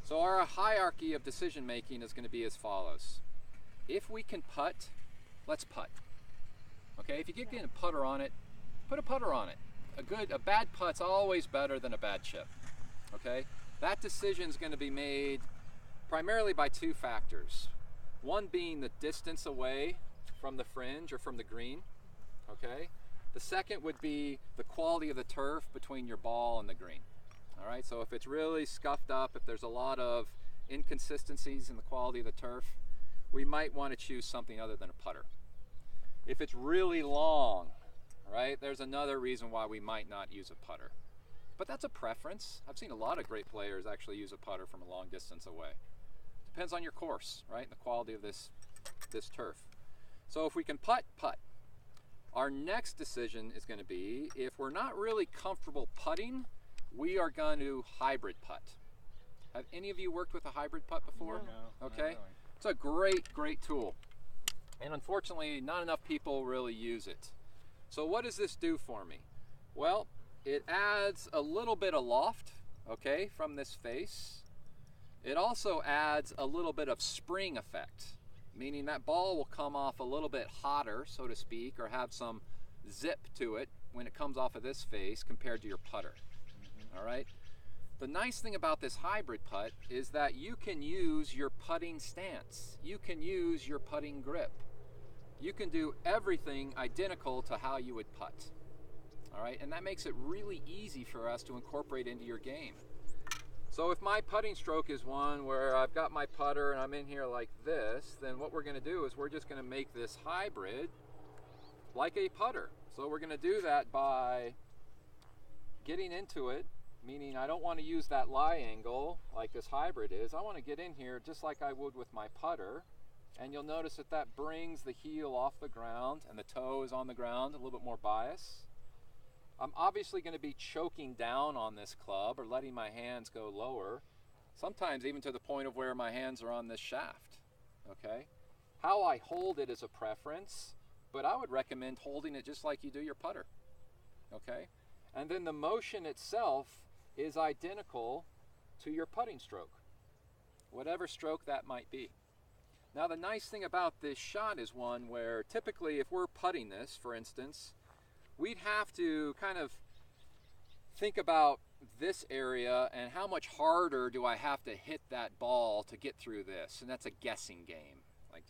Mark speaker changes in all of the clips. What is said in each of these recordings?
Speaker 1: So our hierarchy of decision making is going to be as follows. If we can putt, let's putt. Okay, if you get a putter on it, put a putter on it. A bad putt's always better than a bad chip. Okay, that decision is going to be made primarily by two factors. One being the distance away from the fringe or from the green. Okay, the second would be the quality of the turf between your ball and the green. All right, so if it's really scuffed up, if there's a lot of inconsistencies in the quality of the turf, we might want to choose something other than a putter. If it's really long, right, there's another reason why we might not use a putter. But that's a preference. I've seen a lot of great players actually use a putter from a long distance away. Depends on your course, right, and the quality of this turf. So if we can putt, putt. Our next decision is going to be, if we're not really comfortable putting, we are going to hybrid putt. Have any of you worked with a hybrid putt before?
Speaker 2: No.
Speaker 1: Okay.
Speaker 2: Not really.
Speaker 1: It's a great tool. And unfortunately, not enough people really use it. So what does this do for me? Well, it adds a little bit of loft, okay, from this face. It also adds a little bit of spring effect, meaning that ball will come off a little bit hotter, so to speak, or have some zip to it when it comes off of this face compared to your putter. All right. The nice thing about this hybrid putt is that you can use your putting stance. You can use your putting grip. You can do everything identical to how you would putt. All right, and that makes it really easy for us to incorporate into your game. So if my putting stroke is one where I've got my putter and I'm in here like this, then what we're going to do is we're just going to make this hybrid like a putter. So we're going to do that by getting into it, meaning I don't want to use that lie angle like this hybrid is. I want to get in here just like I would with my putter. And you'll notice that that brings the heel off the ground and the toe is on the ground, a little bit more bias. I'm obviously going to be choking down on this club or letting my hands go lower, sometimes even to the point of where my hands are on this shaft. Okay? How I hold it is a preference, but I would recommend holding it just like you do your putter. Okay? And then the motion itself is identical to your putting stroke, whatever stroke that might be. Now the nice thing about this shot is one where typically if we're putting this, for instance, we'd have to kind of think about this area and how much harder do I have to hit that ball to get through this, and that's a guessing game. Like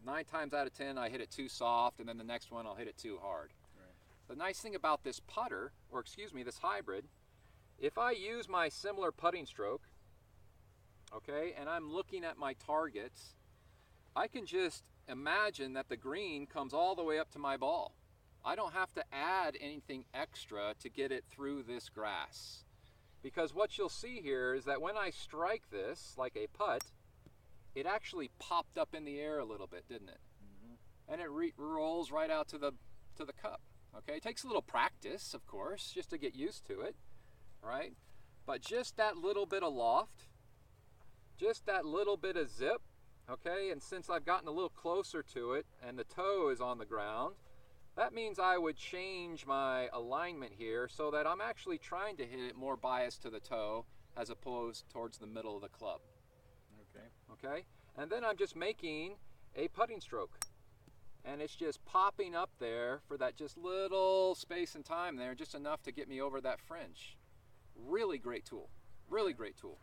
Speaker 1: 9 times out of 10 I hit it too soft, and then the next one I'll hit it too hard. Right. The nice thing about this putter, or excuse me, this hybrid, if I use my similar putting stroke, okay, and I'm looking at my targets, I can just imagine that the green comes all the way up to my ball. I don't have to add anything extra to get it through this grass. Because what you'll see here is that when I strike this like a putt, it actually popped up in the air a little bit, didn't it? Mm-hmm. And it rolls right out to the cup. Okay, it takes a little practice, of course, just to get used to it, right? But just that little bit of loft, just that little bit of zip, okay, and since I've gotten a little closer to it and the toe is on the ground, that means I would change my alignment here so that I'm actually trying to hit it more biased to the toe as opposed towards the middle of the club. Okay, and then I'm just making a putting stroke, and it's just popping up there for that just little space and time there, just enough to get me over that fringe. Really great tool, really great tool.